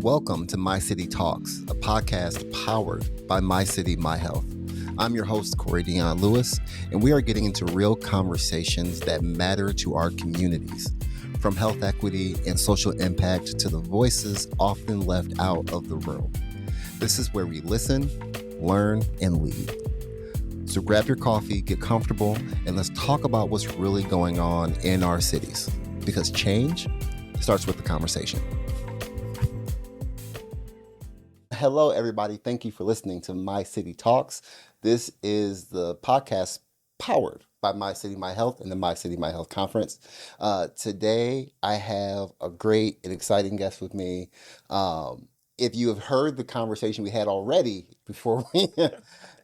Welcome to My City Talks, a podcast powered by My City, My Health. I'm your host, Dion Lewis, and we are getting into real conversations that matter to our communities, from health equity and social impact to the voices often left out of the room. This is where we listen, learn, and lead. So grab your coffee, get comfortable, and let's talk about what's really going on in our cities, because change starts with the conversation. Hello, everybody. Thank you for listening to My City Talks. This is the podcast powered by My City, My Health and the My City, My Health Conference. Today, I have a great and exciting guest with me. If you have heard the conversation we had already before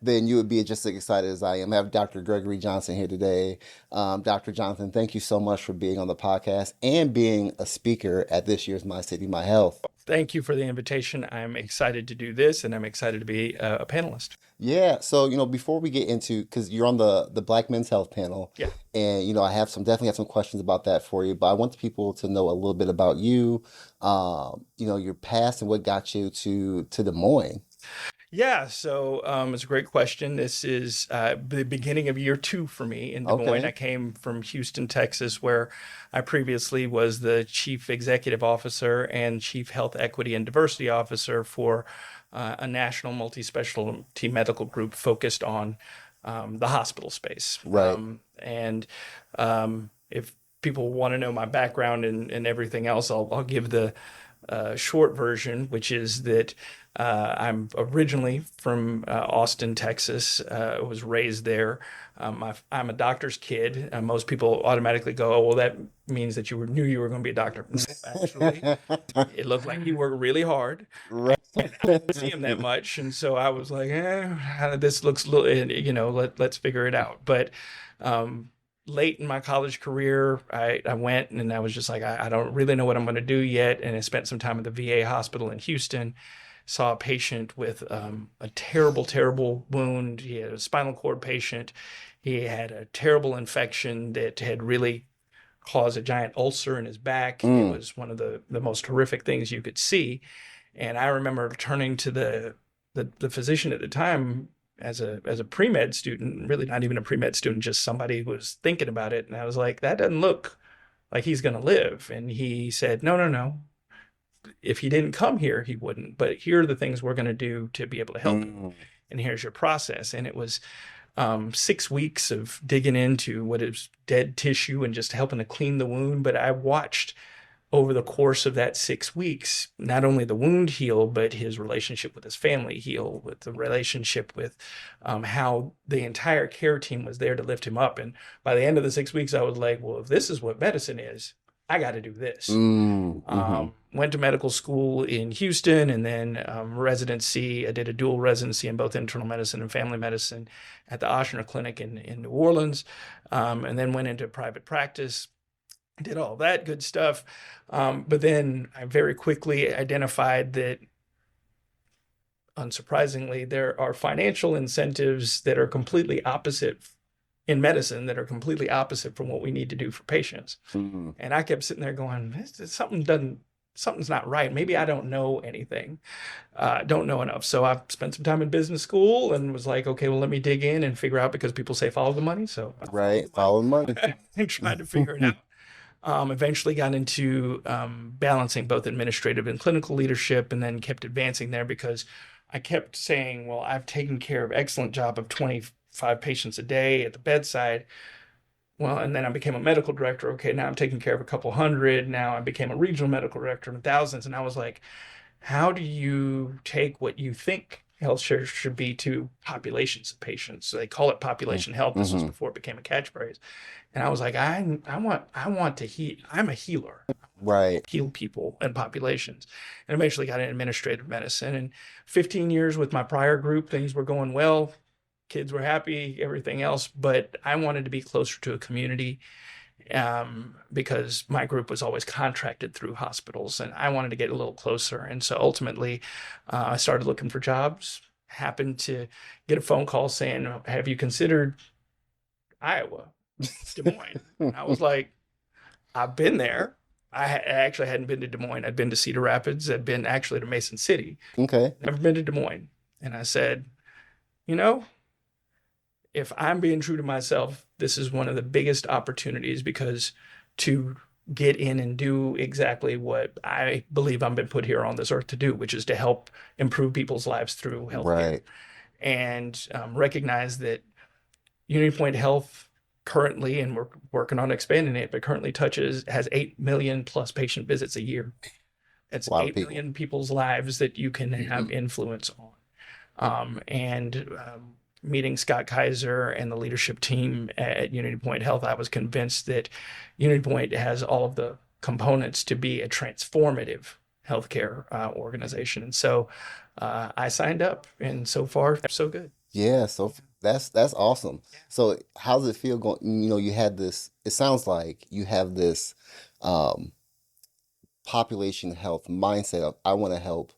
then you would be just as excited as I am. I have Dr. Gregory Johnson here today. Dr. Johnson, thank you so much for being on the podcast and being a speaker at this year's My City, My Health. Thank you for the invitation. I'm excited to do this, and I'm excited to be a panelist. Yeah. So, before we get into, because you're on the Black Men's Health panel, Yeah. And, I definitely have some questions about that for you, but I want the people to know a little bit about you, your past and what got you to Des Moines. Yeah, so it's a great question. This is the beginning of year 2 for me in Des Moines. I came from Houston, Texas, where I previously was the Chief Executive Officer and Chief Health Equity and Diversity Officer for a national multi-specialty medical group focused on the hospital space. Right. If people want to know my background and everything else, I'll give the short version, which is that I'm originally from Austin, Texas. I was raised there. I'm a doctor's kid. Most people automatically go, "Oh, well, that means that you knew you were going to be a doctor." Actually, it looked like you worked really hard. Right. I didn't see him that much, and so I was like, "This looks, let's figure it out." But late in my college career, I went and I was just like, I don't really know what I'm going to do yet. And I spent some time at the VA hospital in Houston, saw a patient with a terrible, terrible wound. He had a spinal cord patient. He had a terrible infection that had really caused a giant ulcer in his back. It was one of the most horrific things you could see. And I remember turning to the physician at the time, as a pre-med student, really not even a pre-med student, just somebody who was thinking about it. And I was like, that doesn't look like he's going to live. And he said, no. If he didn't come here, he wouldn't. But here are the things we're going to do to be able to help him. And here's your process. And it was 6 weeks of digging into what is dead tissue and just helping to clean the wound. But I watched over the course of that 6 weeks, not only the wound heal, but his relationship with his family heal, with the relationship with how the entire care team was there to lift him up. And by the end of the 6 weeks, I was like, well, if this is what medicine is, I got to do this. Went to medical school in Houston and then residency. I did a dual residency in both internal medicine and family medicine at the Ochsner Clinic in New Orleans, and then went into private practice. Did all that good stuff. But then I very quickly identified that, unsurprisingly, there are financial incentives that are completely opposite in medicine, that are completely opposite from what we need to do for patients. And I kept sitting there going, something's not right. Maybe I don't know anything, don't know enough. So I spent some time in business school and was like, okay, well, let me dig in and figure out, because people say follow the money. So follow the money. And tried to figure it out. Eventually got into balancing both administrative and clinical leadership, and then kept advancing there because I kept saying, well, I've taken care of excellent job of 25 patients a day at the bedside. Well, and then I became a medical director. Okay, now I'm taking care of a couple hundred. Now I became a regional medical director of thousands. And I was like, how do you take what you think health share should be to populations of patients? So they call it population health. This was before it became a catchphrase. And I was like, I want to heal. I'm a healer. Right. Heal people and populations. And eventually got into administrative medicine. And 15 years with my prior group, things were going well. Kids were happy, everything else. But I wanted to be closer to a community because my group was always contracted through hospitals. And I wanted to get a little closer. And so ultimately, I started looking for jobs. Happened to get a phone call saying, have you considered Iowa? Des Moines. I was like, I've been there. I actually hadn't been to Des Moines. I'd been to Cedar Rapids. I'd been actually to Mason City. Okay. Never been to Des Moines. And I said, you know, if I'm being true to myself, this is one of the biggest opportunities, because to get in and do exactly what I believe I've been put here on this earth to do, which is to help improve people's lives through healthcare. Right. And recognize that UnityPoint Health currently, and we're working on expanding it, but currently has 8 million plus patient visits a year. It's 8 million people's lives that you can have influence on. Meeting Scott Kaiser and the leadership team at UnityPoint Health, I was convinced that UnityPoint has all of the components to be a transformative healthcare organization. And so I signed up, and so far, so good. Yeah, so that's awesome. So how does it feel going, you had this, it sounds like you have this population health mindset of, I want to help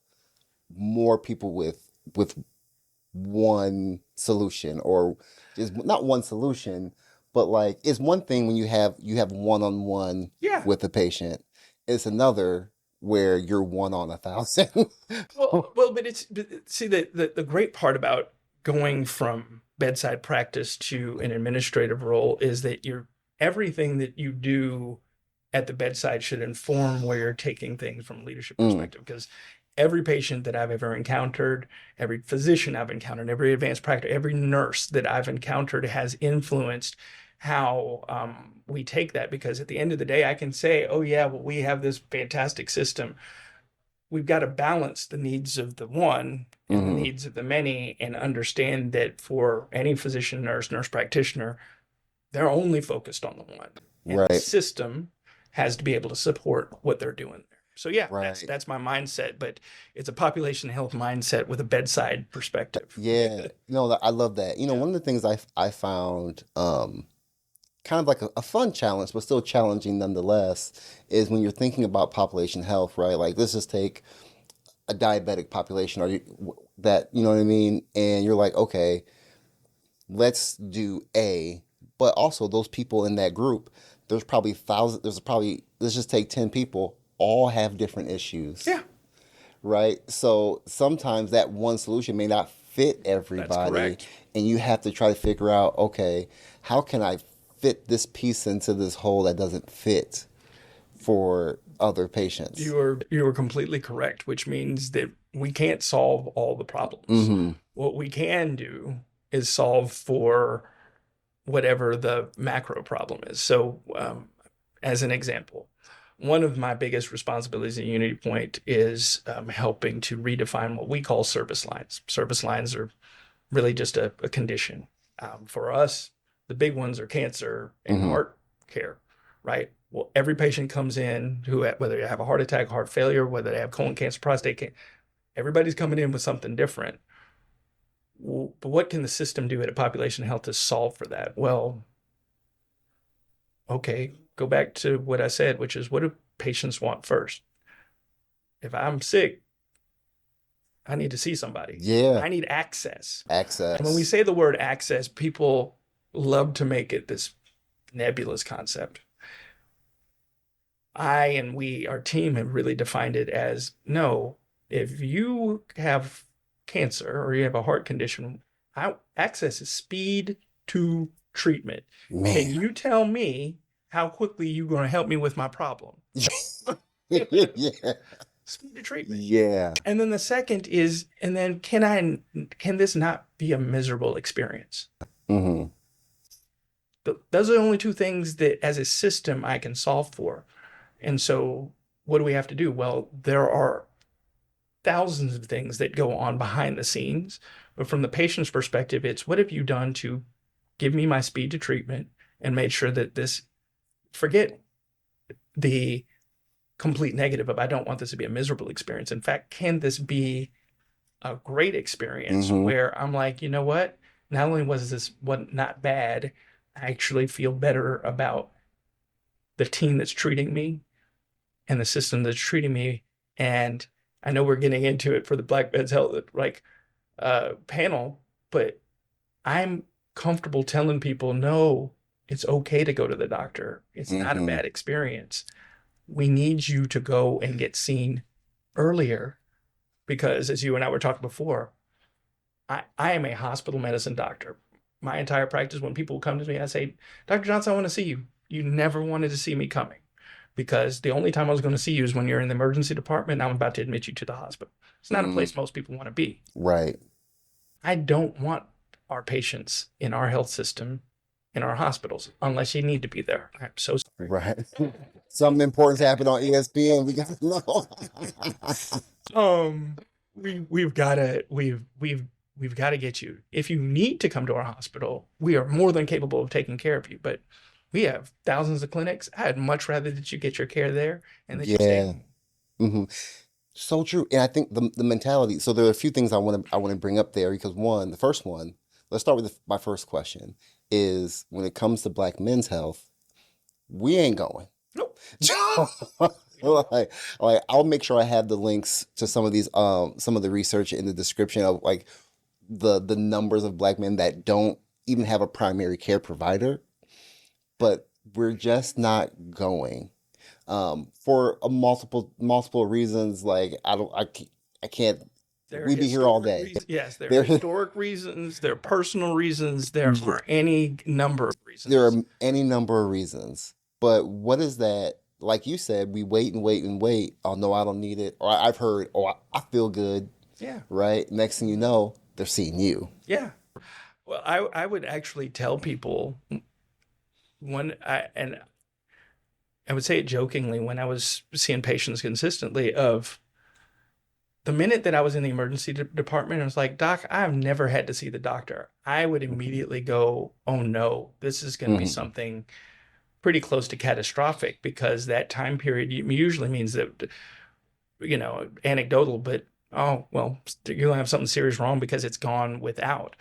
more people with one solution, or just not one solution, but like, it's one thing when you have one-on-one with a patient. It's another where you're one on 1,000. well, but see, the great part about going from bedside practice to an administrative role is that everything that you do at the bedside should inform where you're taking things from a leadership perspective. Because every patient that I've ever encountered, every physician I've encountered, every advanced practitioner, every nurse that I've encountered has influenced how we take that. Because at the end of the day, I can say, oh yeah, well, we have this fantastic system. We've got to balance the needs of the one and the needs of the many, and understand that for any physician, nurse practitioner, they're only focused on the one. And the system has to be able to support what they're doing there. So yeah, that's my mindset, but it's a population health mindset with a bedside perspective. Yeah, I love that. One of the things I found kind of like a fun challenge, but still challenging nonetheless, is when you're thinking about population health, right? Like, let's just take a diabetic population, or you know what I mean? And you're like, okay, let's do A, but also those people in that group, let's just take 10 people, all have different issues. Yeah. Right? So sometimes that one solution may not fit everybody. That's correct. And you have to try to figure out, okay, how can I fit this piece into this hole that doesn't fit for other patients? You are completely correct, which means that we can't solve all the problems. What we can do is solve for whatever the macro problem is. So as an example, one of my biggest responsibilities at UnityPoint is helping to redefine what we call service lines. Service lines are really just a condition. For us, the big ones are cancer and heart care, right? Well, every patient comes in whether they have a heart attack, heart failure, whether they have colon cancer, prostate cancer, everybody's coming in with something different. But what can the system do at a population health to solve for that? Well, okay, go back to what I said, which is, what do patients want first? If I'm sick, I need to see somebody. Yeah. I need access. Access. And when we say the word access, people love to make it this nebulous concept. Our team have really defined it as, no, if you have cancer or you have a heart condition, access is speed to treatment. Man. Can you tell me how quickly you're going to help me with my problem? Yeah. Speed to treatment. Yeah. And then the second is, and then can this not be a miserable experience? Those are the only two things that as a system I can solve for. And so what do we have to do? Well, there are thousands of things that go on behind the scenes. But from the patient's perspective, it's, what have you done to give me my speed to treatment and made sure that forget the complete negative of, I don't want this to be a miserable experience. In fact, can this be a great experience where I'm like, you know what? Not only was this not bad, I actually feel better about the team that's treating me and the system that's treating me. And I know we're getting into it for the Black Beds Health panel, but I'm comfortable telling people, no, it's okay to go to the doctor. It's not a bad experience. we need you to go and get seen earlier because, as you and I were talking before, I am a hospital medicine doctor. My entire practice, when people come to me, I say, Dr. Johnson, I want to see you. You never wanted to see me coming because the only time I was going to see you is when you're in the emergency department and I'm about to admit you to the hospital. It's not a place most people want to be. Right. I don't want our patients in our health system, in our hospitals, unless you need to be there. I'm so sorry. Right. Something important's happened on ESPN. We got to know. We've got to get you. If you need to come to our hospital, we are more than capable of taking care of you. But we have thousands of clinics. I'd much rather that you get your care there and that you Yeah. stay. hmm So true. And I think the mentality, so there are a few things I want to bring up there because the first one, let's start with my first question is when it comes to Black men's health, we ain't going. Nope. like, like I'll make sure I have the links to some of these some of the research in the description of like the numbers of Black men that don't even have a primary care provider, but we're just not going for a multiple reasons. Like I can't. There are We'd be here all historic day. reasons. Yes, there There are historic reasons. There are personal reasons. There are any number of reasons. there are any number of reasons, but what is that? Like you said, we wait and wait and wait. Oh no, I don't need it. Or I've heard. Oh, I feel good. Yeah. Right. Next thing you know, they're seeing you. Yeah. Well, I would actually tell people and I would say it jokingly when I was seeing patients consistently of the minute that I was in the emergency department, I was like, Doc, I've never had to see the doctor. I would immediately go, oh no, this is going to be something pretty close to catastrophic because that time period usually means that, anecdotal, but oh, well, you're going to have something serious wrong because it's gone without.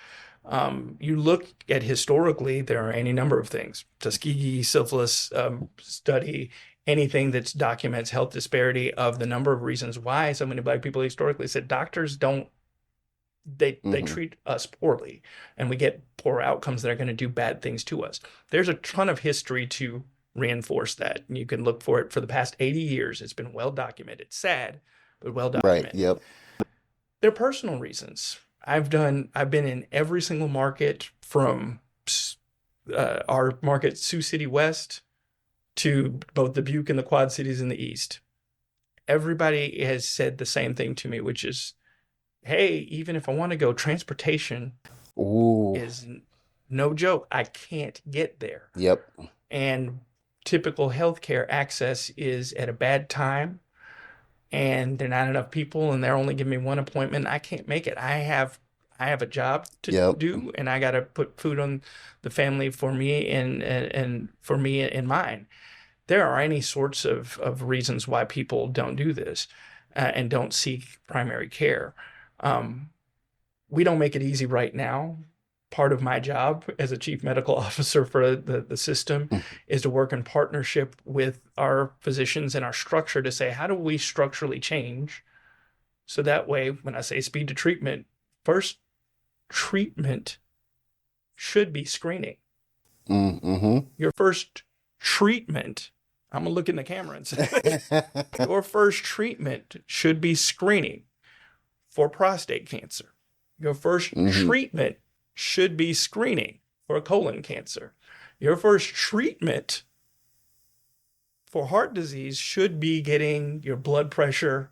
You look at historically, there are any number of things, Tuskegee, syphilis study, anything that documents health disparity of the number of reasons why so many Black people historically said doctors don't, they treat us poorly and we get poor outcomes that are going to do bad things to us. There's a ton of history to reinforce that. And you can look for it for the past 80 years. It's been well documented. Sad, but well documented. Right. Yep. They're personal reasons. I've been in every single market from our market, Sioux City West, to both the Butte and the Quad Cities in the East. Everybody has said the same thing to me, which is, hey, even if I want to go, transportation is no joke. I can't get there. Yep. And typical healthcare access is at a bad time. And there are not enough people, and they're only giving me one appointment. I can't make it. I have a job to do, and I got to put food on the family for me and for me and mine. There are any sorts of reasons why people don't do this and don't seek primary care. We don't make it easy right now. Part of my job as a chief medical officer for the system is to work in partnership with our physicians and our structure to say, how do we structurally change? So that way, when I say speed to treatment, first treatment should be screening. Your first treatment, I'm going to look in the camera and say, your first treatment should be screening for prostate cancer. Your first treatment should be screening for colon cancer. Your first treatment for heart disease should be getting your blood pressure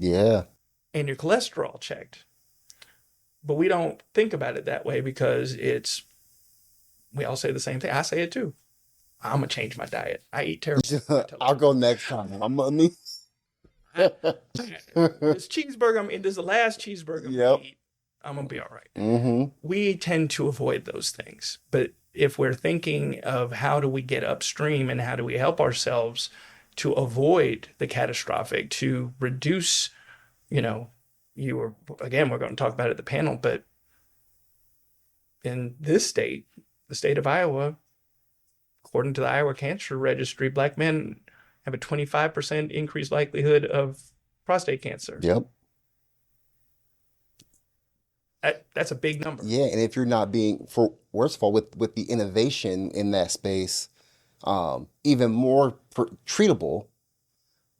and your cholesterol checked. But we don't think about it that way because we all say the same thing. I say it too. I'm going to change my diet. I eat terrible. I'll go next time. This cheeseburger, this is the last cheeseburger I'm going to eat. I'm going to be all right. We tend to avoid those things. But if we're thinking of how do we get upstream and how do we help ourselves to avoid the catastrophic, to reduce, we're going to talk about it at the panel, but in this state, the state of Iowa, according to the Iowa Cancer Registry, Black men have a 25% increased likelihood of prostate cancer. Yep. That's a big number. Yeah, and if you're not being, worst of all, with the innovation in that space, even more treatable,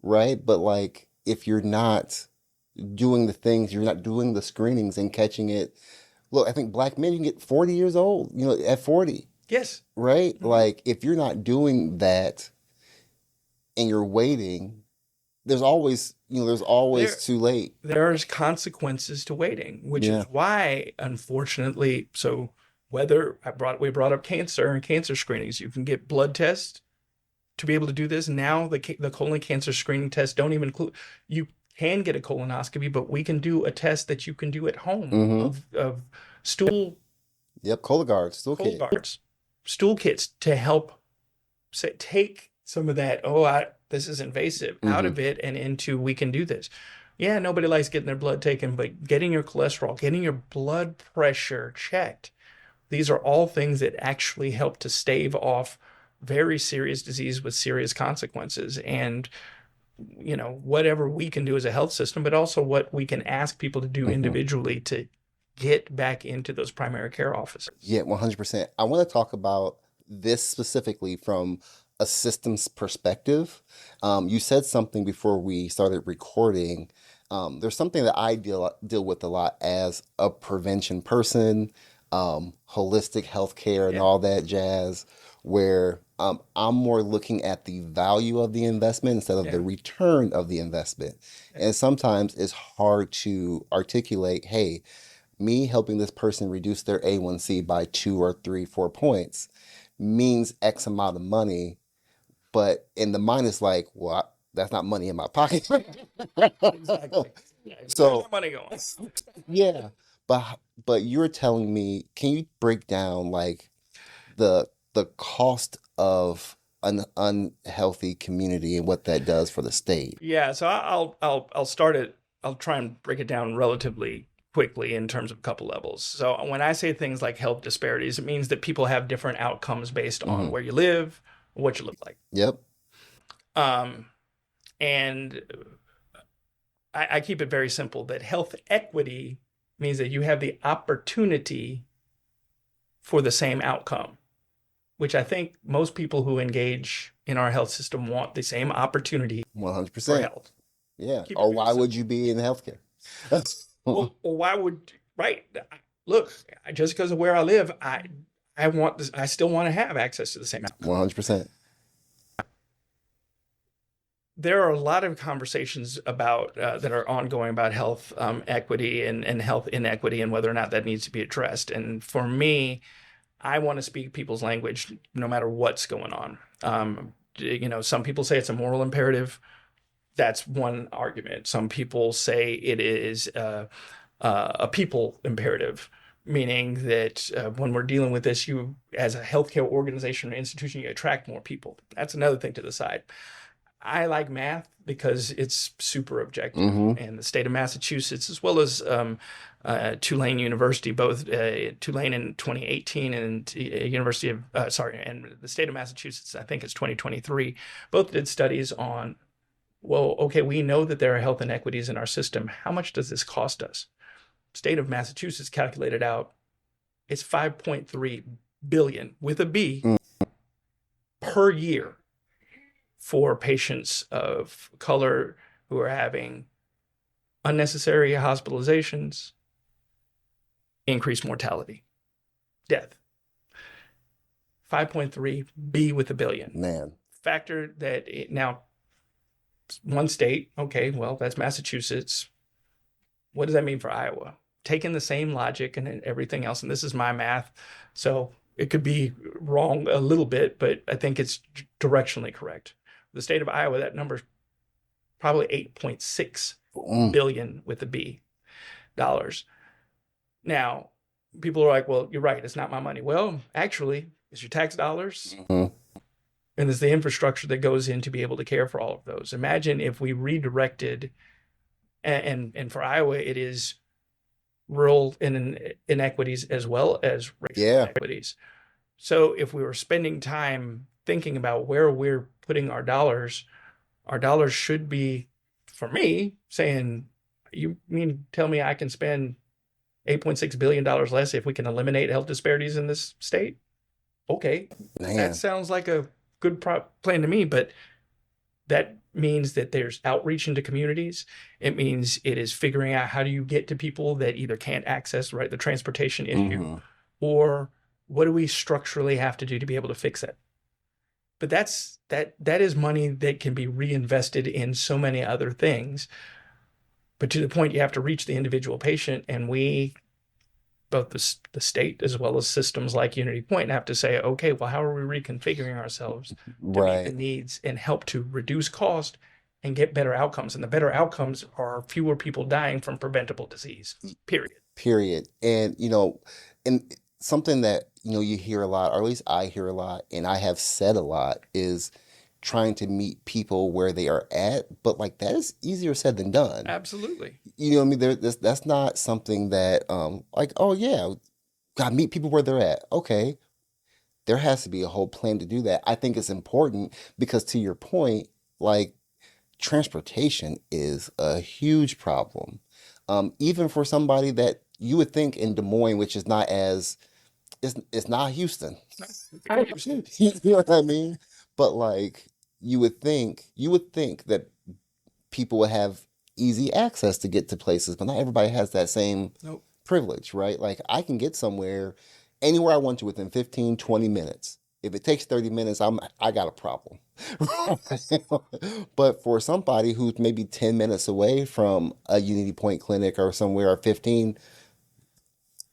right? But like if you're not doing the things, you're not doing the screenings and catching it. Look, I think black men, you can get 40 years old, at 40, Yes. right? Mhm. Like if you're not doing that and you're waiting, there's always There, too late. there's consequences to waiting, which is Yeah. why, unfortunately, so whether we brought up cancer and cancer screenings, you can get blood tests to be able to do this. Now the colon cancer screening tests don't even include, you can get a colonoscopy, but we can do a test that you can do at home Mm-hmm. of stool Yep. Cologuard, still kid. Cologuards, stool kits to help take some of that, this is invasive, out Mm-hmm. of it and into we can do this. Yeah, nobody likes getting their blood taken, but getting your cholesterol, getting your blood pressure checked, these are all things that actually help to stave off very serious disease with serious consequences. And, whatever we can do as a health system, but also what we can ask people to do Mm-hmm. individually to get back into those primary care offices. Yeah, 100%. I want to talk about this specifically from a systems perspective. You said something before we started recording. There's something that I deal with a lot as a prevention person, holistic healthcare and Yeah. all that jazz, where I'm more looking at the value of the investment instead of Yeah. the return of the investment. And sometimes it's hard to articulate, hey, me helping this person reduce their A1C by 2 or 3, 4 points means X amount of money. But in the mind, it's like, well, that's not money in my pocket. Exactly. Yeah. Where's So, that money going? yeah. But you're telling me, can you break down like the cost of an unhealthy community and what that does for the state? Yeah, so I'll start it. I'll try and break it down relatively quickly in terms of a couple levels. So when I say things like health disparities, it means that people have different outcomes based on Mm-hmm. where you live, what you look like. Yep. And I keep it very simple that health equity means that you have the opportunity for the same outcome, which I think most people who engage in our health system want the same opportunity for 100%. health. Yeah. Keep it Or very why simple. would you be in healthcare? Well, why would, right? Look, just because of where I live, I want this, I still want to have access to the same outcome. 100%. There are a lot of conversations about that are ongoing about health equity and health inequity and whether or not that needs to be addressed. And for me, I want to speak people's language no matter what's going on. Some people say it's a moral imperative. That's one argument. Some people say it is a people imperative, meaning that when we're dealing with this, you, as a healthcare organization or institution, you attract more people. That's another thing to the side. I like math because it's super objective. Mm-hmm. And the state of Massachusetts, as well as Tulane University, both Tulane in 2018 and University of, and the state of Massachusetts, I think it's 2023, both did studies on, well, okay, we know that there are health inequities in our system. How much does this cost us? State of Massachusetts calculated out it's 5.3 billion with a B per year for patients of color who are having unnecessary hospitalizations, increased mortality, death. 5.3 B with a billion. Man. Factor that now one state, okay, well, that's Massachusetts. What does that mean for Iowa? Taking the same logic and everything else, and this is my math, so it could be wrong a little bit, but I think it's directionally correct. The state of Iowa, that number is probably 8.6 billion with a B dollars. Now, people are like, well, you're right, it's not my money. Well, actually, it's your tax dollars. Mm-hmm. And there's the infrastructure that goes in to be able to care for all of those. Imagine if we redirected, and for Iowa, it is rural inequities as well as racial inequities. So if we were spending time thinking about where we're putting our dollars should be, for me, saying, you mean to tell me I can spend $8.6 billion less if we can eliminate health disparities in this state? Okay, Man. that sounds like a good plan to me, but that means that there's outreach into communities. It means it is figuring out how do you get to people that either can't access, right, the transportation issue, or what do we structurally have to do to be able to fix it? But that is money that can be reinvested in so many other things. But to the point, you have to reach the individual patient, and we, both the state as well as systems like UnityPoint, have to say, okay, well, how are we reconfiguring ourselves to meet the needs and help to reduce cost and get better outcomes? And the better outcomes are fewer people dying from preventable disease, period. And, and something that, you hear a lot, or at least I hear a lot, and I have said a lot, is trying to meet people where they are at. But like, that is easier said than done. Absolutely. You know what I mean? That's not something that, like, oh yeah, gotta meet people where they're at. Okay. There has to be a whole plan to do that. I think it's important because, to your point, like, transportation is a huge problem. Even for somebody that you would think in Des Moines, which is not as, it's not Houston. You know what I mean? But like, you would think that people would have easy access to get to places, but not everybody has that same Nope. privilege, right? Like, I can get somewhere, anywhere I want to, within 15, 20 minutes. If it takes 30 minutes, I got a problem. But for somebody who's maybe 10 minutes away from a UnityPoint clinic or somewhere, or 15,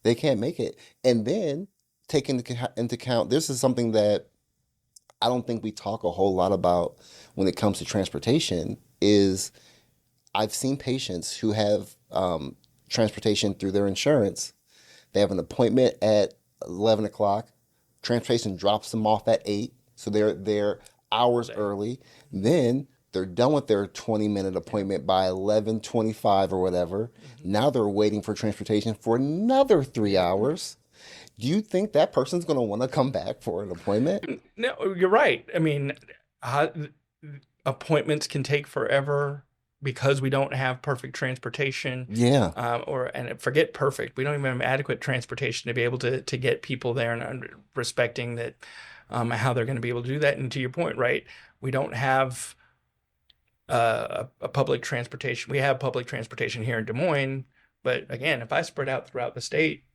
they can't make it. And then take into account, this is something that I don't think we talk a whole lot about when it comes to transportation, is I've seen patients who have transportation through their insurance. They have an appointment at 11 o'clock. Transportation drops them off at 8. So they're hours early. Then they're done with their 20-minute appointment by 11:25 or whatever. Now they're waiting for transportation for another 3 hours. Do you think that person's going to want to come back for an appointment? No, you're right. I mean, appointments can take forever because we don't have perfect transportation. Yeah. And forget perfect. We don't even have adequate transportation to be able to get people there, and respecting that, how they're going to be able to do that. And to your point, right, we don't have a public transportation. We have public transportation here in Des Moines, but again, if I spread out throughout the state,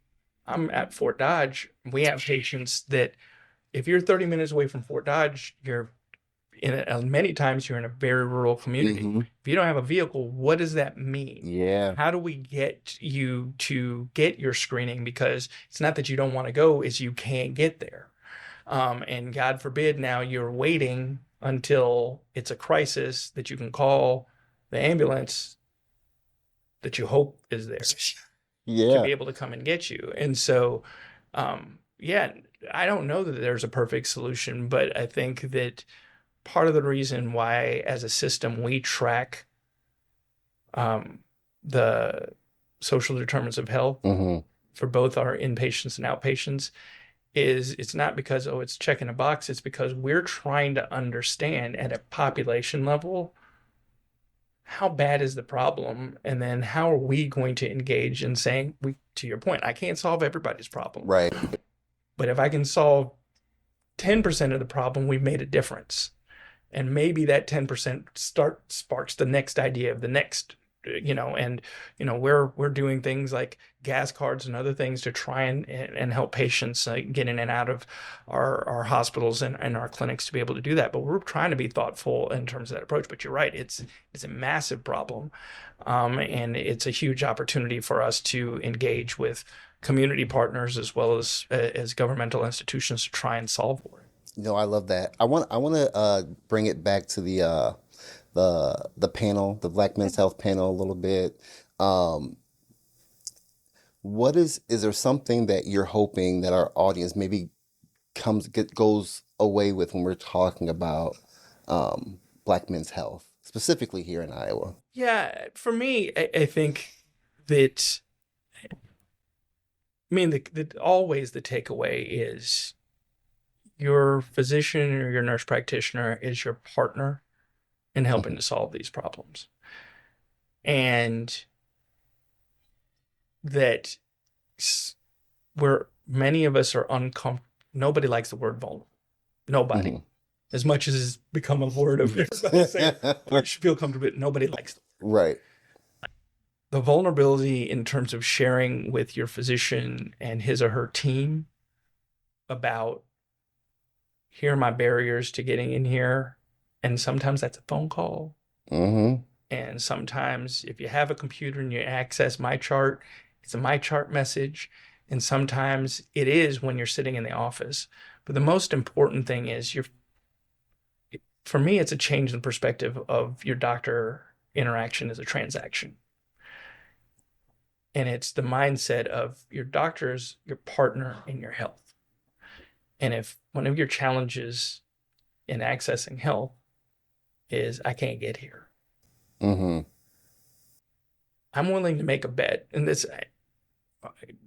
I'm at Fort Dodge. We have patients that, if you're 30 minutes away from Fort Dodge, you're many times you're in a very rural community. If you don't have a vehicle, what does that mean? Yeah. How do we get you to get your screening? Because it's not that you don't want to go, it's you can't get there. And God forbid, now you're waiting until it's a crisis that you can call the ambulance that you hope is there to be able to come and get you. And so, yeah, I don't know that there's a perfect solution, but I think that part of the reason why, as a system, we track the social determinants of health for both our inpatients and outpatients is, it's not because, oh, it's checking a box. It's because we're trying to understand at a population level, how bad is the problem? And then how are we going to engage in saying, to your point, I can't solve everybody's problem. Right. But if I can solve 10% of the problem, we've made a difference. And maybe that 10% sparks the next idea of the next, we're doing things like gas cards and other things to try and help patients get in and out of our hospitals and our clinics to be able to do that. But we're trying to be thoughtful in terms of that approach. But you're right, it's a massive problem. And it's a huge opportunity for us to engage with community partners as well as governmental institutions to try and solve for it. I love that. I want to bring it back to the panel, the Black Men's Health panel, a little bit. Is there something that you're hoping that our audience maybe goes away with when we're talking about Black men's health, specifically here in Iowa? Yeah, for me, I think that, always the takeaway is your physician or your nurse practitioner is your partner in helping to solve these problems. And that where many of us are uncomfortable, nobody likes the word vulnerable. Nobody. as much as it's become a word of everybody saying, you should feel comfortable. Nobody likes them. Right. The vulnerability in terms of sharing with your physician and his or her team about, here are my barriers to getting in here. And sometimes that's a phone call. Mm-hmm. And sometimes if you have a computer and you access my chart, it's a my chart message. And sometimes it is when you're sitting in the office. But the most important thing is for me, it's a change in perspective of your doctor interaction as a transaction. And it's the mindset of your doctor's your partner in your health. And if one of your challenges in accessing health is, I can't get here, Mm-hmm. I'm willing to make a bet. And this,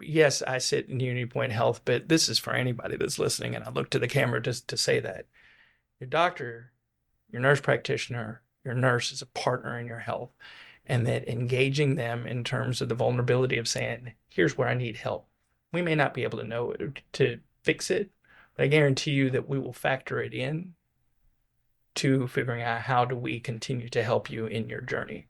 yes, I sit in UnityPoint Health, but this is for anybody that's listening. And I look to the camera just to say that your doctor, your nurse practitioner, your nurse is a partner in your health. And that engaging them in terms of the vulnerability of saying, here's where I need help. We may not be able to know it to fix it, but I guarantee you that we will factor it in to figuring out how do we continue to help you in your journey.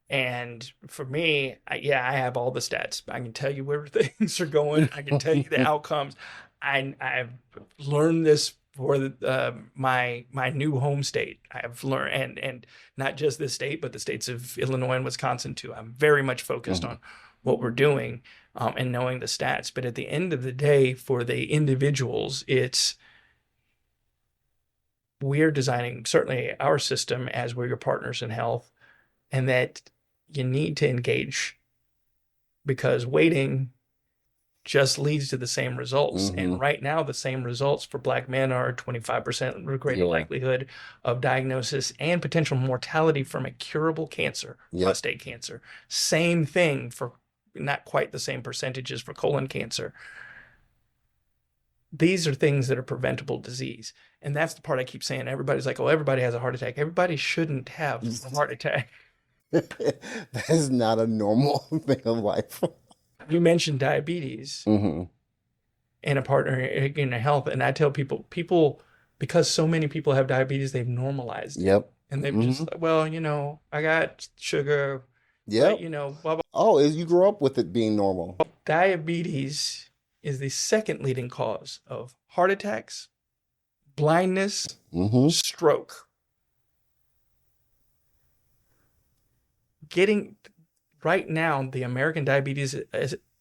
And for me, I have all the stats. I can tell you where things are going. I can tell you the outcomes. I've learned this for my new home state. I've learned, and not just this state, but the states of Illinois and Wisconsin too. I'm very much focused on what we're doing and knowing the stats. But at the end of the day, for the individuals, we're designing certainly our system as we're your partners in health, and that you need to engage, because waiting just leads to the same results. Mm-hmm. And right now, the same results for Black men are 25% greater likelihood of diagnosis and potential mortality from a curable cancer, prostate cancer. Same thing for, not quite the same percentages for colon cancer. These are things that are preventable disease. And that's the part I keep saying. Everybody's like, oh, everybody has a heart attack. Everybody shouldn't have a heart attack. That is not a normal thing of life. You mentioned diabetes and a partner in health. And I tell people, because so many people have diabetes, they've normalized it. Yep. And they've just, well, I got sugar. Yep. But, blah, blah. Oh, you grew up with it being normal. Diabetes is the second leading cause of heart attacks, blindness, stroke. Right now, the American Diabetes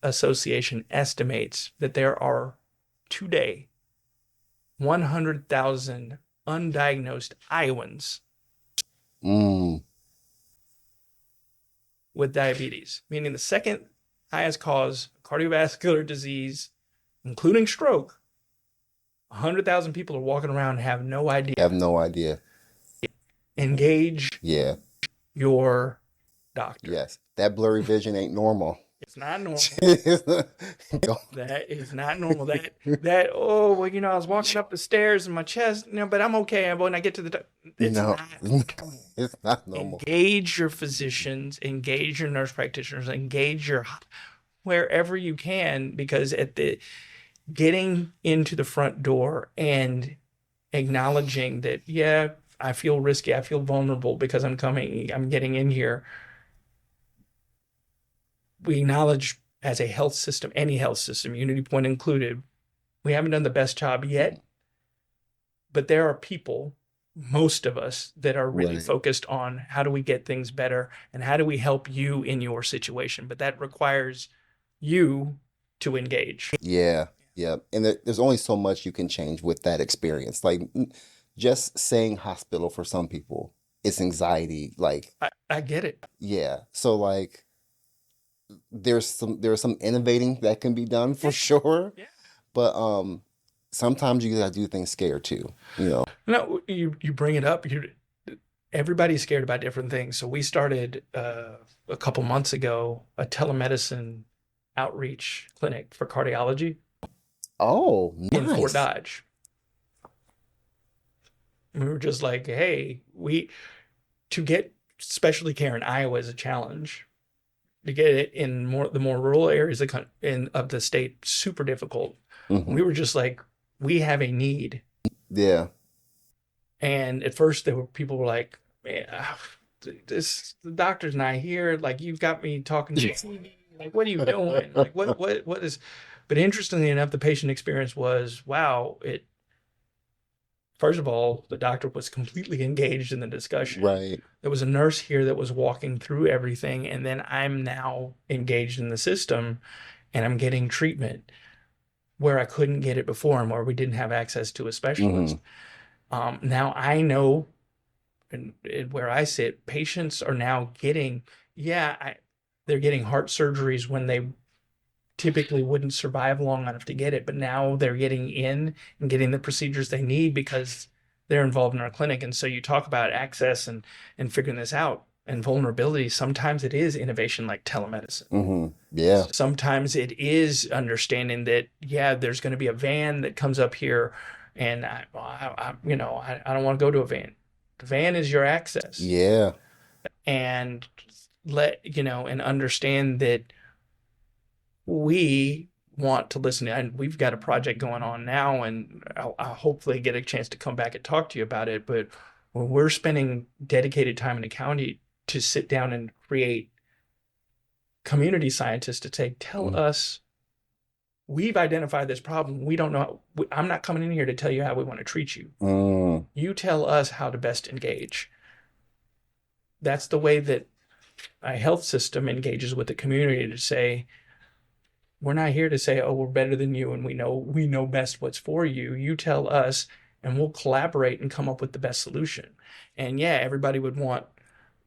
Association estimates that there are today 100,000 undiagnosed Iowans with diabetes, meaning the second highest cause of cardiovascular disease, including stroke. 100,000 people are walking around and have no idea. Engage your doctor. Yes, that blurry vision ain't normal. It's not normal. That is not normal. I was walking up the stairs and my chest, but I'm okay. And when I get to the it's not normal. Engage your physicians, engage your nurse practitioners, engage your wherever you can, because getting into the front door and acknowledging that, I feel risky, I feel vulnerable because I'm getting in here. We acknowledge, as a health system, any health system, UnityPoint included, we haven't done the best job yet, but there are people, most of us, that are really focused on how do we get things better and how do we help you in your situation. But that requires you to engage. Yeah. And there's only so much you can change with that experience. Like, just saying hospital for some people, it's anxiety. Like, I get it. Yeah. So like, there's some innovating that can be done for sure. Yeah. But sometimes you gotta do things scared too. No, you bring it up. Everybody's scared about different things. So we started a couple months ago a telemedicine outreach clinic for cardiology. Oh, nice. In Fort Dodge. We were just like, hey, to get specialty care in Iowa is a challenge. To get it in the more rural areas of the state, super difficult. We were just like, we have a need. Yeah. And at first people were like, man, the doctor's not here. Like, you've got me talking to TV. Like, what are you doing? Like, what is, but interestingly enough, the patient experience was, wow, first of all, the doctor was completely engaged in the discussion. Right. There was a nurse here that was walking through everything. And then I'm now engaged in the system and I'm getting treatment where I couldn't get it before and where we didn't have access to a specialist. Now I know, and where I sit, patients are now getting, they're getting heart surgeries when they typically wouldn't survive long enough to get it, but now they're getting in and getting the procedures they need because they're involved in our clinic. And so you talk about access and figuring this out and vulnerability. Sometimes it is innovation like telemedicine. Yeah. Sometimes it is understanding that, there's going to be a van that comes up here, and I don't want to go to a van. The van is your access. Yeah. And and understand that we want to listen. And we've got a project going on now, and I'll hopefully get a chance to come back and talk to you about it. But when we're spending dedicated time in the county to sit down and create community scientists to tell us, we've identified this problem. We don't know. I'm not coming in here to tell you how we want to treat you. You tell us how to best engage. That's the way that a health system engages with the community, to say, we're not here to say, oh, we're better than you and we know best what's for you. You tell us and we'll collaborate and come up with the best solution. And everybody would want,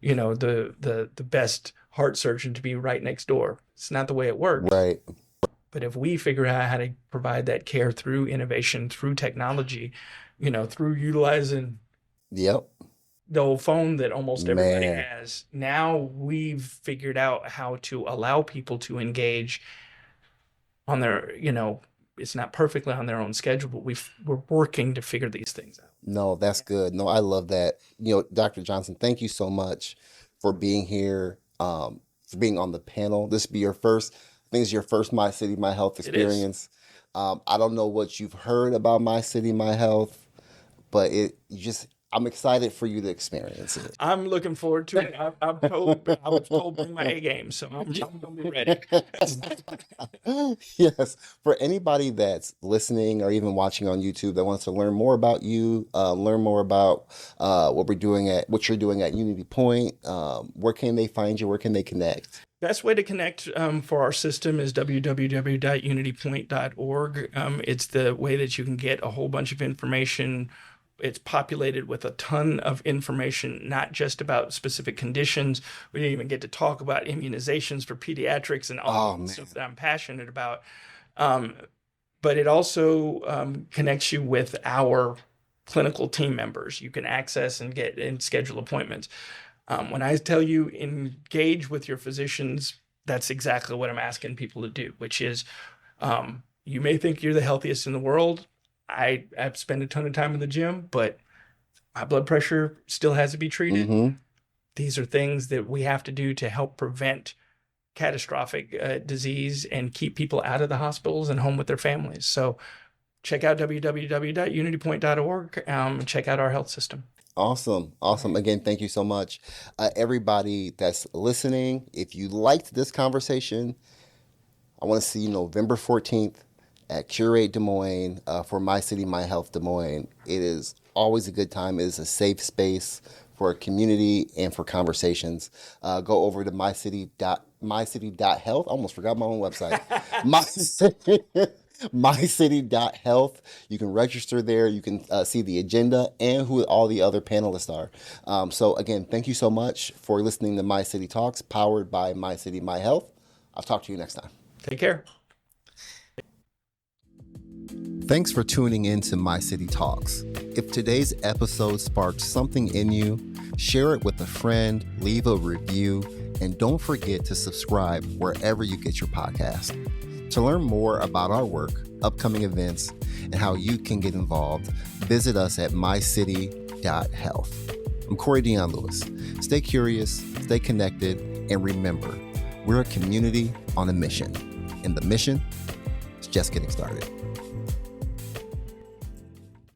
the best heart surgeon to be right next door. It's not the way it works. Right. But if we figure out how to provide that care through innovation, through technology, through utilizing the old phone that almost everybody has, now we've figured out how to allow people to engage on their, it's not perfectly on their own schedule, but we're working to figure these things out. No, that's good. No, I love that. Dr. Johnson, thank you so much for being here, for being on the panel. This be your first, I think it's your first My City, My Health experience. I don't know what you've heard about My City, My Health, but I'm excited for you to experience it. I'm looking forward to it. I was told bring my A game, so I'm going to be ready. Yes. For anybody that's listening or even watching on YouTube that wants to learn more about you, learn more about what you're doing at UnityPoint, where can they find you? Where can they connect? Best way to connect for our system is www.unitypoint.org. It's the way that you can get a whole bunch of information. It's populated with a ton of information, not just about specific conditions. We didn't even get to talk about immunizations for pediatrics and all the stuff that I'm passionate about. But it also connects you with our clinical team members. You can access and get and schedule appointments. When I tell you engage with your physicians, that's exactly what I'm asking people to do, which is you may think you're the healthiest in the world. I've spent a ton of time in the gym, but my blood pressure still has to be treated. These are things that we have to do to help prevent catastrophic disease and keep people out of the hospitals and home with their families. So check out www.unitypoint.org and check out our health system. Awesome. Again, thank you so much. Everybody that's listening, if you liked this conversation, I want to see you November 14th. At Curate Des Moines for My City, My Health Des Moines. It is always a good time. It is a safe space for a community and for conversations. Go over to mycity.health. I almost forgot my own website. mycity.health. You can register there. You can see the agenda and who all the other panelists are. So again, thank you so much for listening to My City Talks, powered by My City, My Health. I'll talk to you next time. Take care. Thanks for tuning in to My City Talks. If today's episode sparked something in you, share it with a friend, leave a review, and don't forget to subscribe wherever you get your podcast. To learn more about our work, upcoming events, and how you can get involved, visit us at mycity.health. I'm Dion Lewis. Stay curious, stay connected, and remember, we're a community on a mission. And the mission is just getting started.